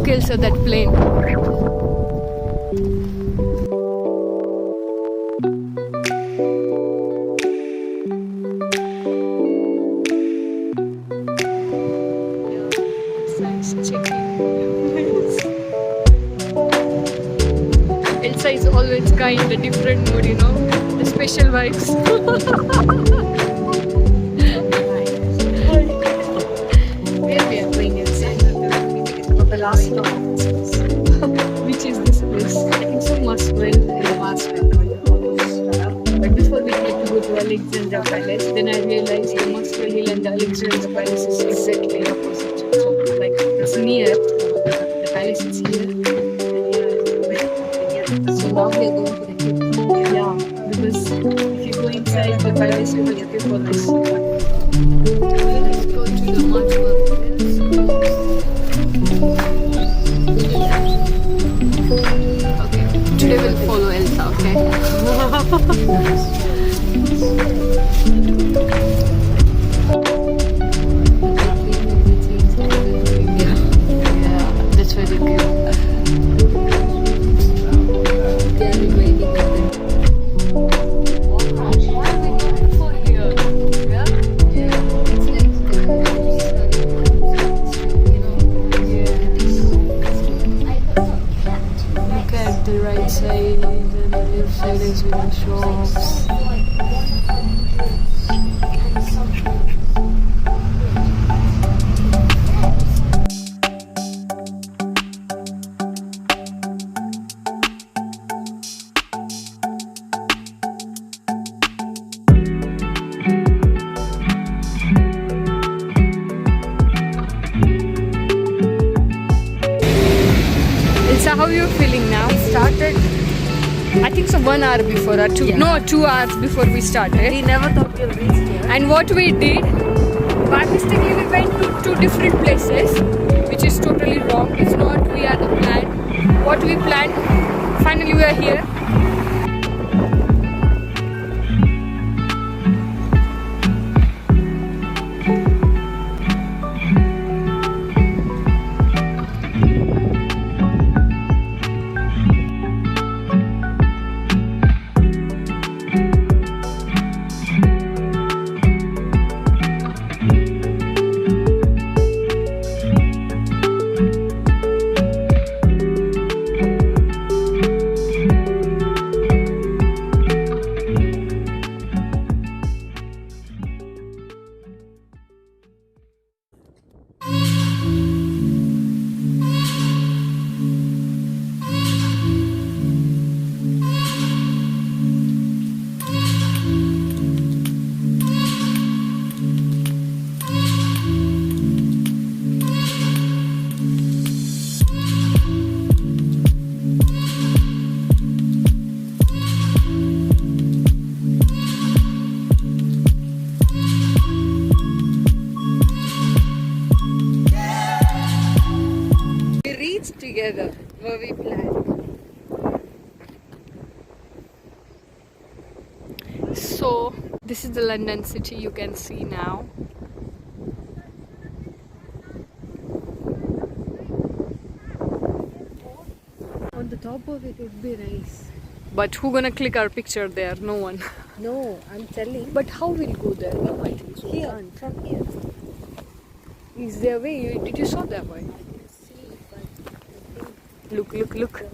Look Elsa, that plane. Elsa is always kind, a different mood, you know, the special vibes. Where we are going inside the last stop. Which is this place? I think so Muswell Hill. But before we get to go to Alexandra Palace, then I realized the Muswell Hill and the Alexandra Palace is exactly opposite. So like it's near, the palace is here. So now we are going to the hill. Yeah, because if you go inside the palace, you will get for this. Let's go to the Muswell Hill. Okay, today we'll follow Elsa, okay? Yeah, that's very cute. The right side and the left side is with the shops. Elsa, how are you feeling now? Started. I think so 1 hour before or 2, Yeah. no 2 hours before we started. We never thought we'll reach here. And what we did, by mistakenly we went to 2 different places, which is totally wrong. It's not we had the plan. What we planned, finally we are here. Together where we planned. So this is the London city you can see now. On the top of it would be nice. But who gonna click our picture there? No one. No, I'm telling. But how we'll go there? No, I think so. Here, from here. Is there a way? Did you saw that way? Look. Okay.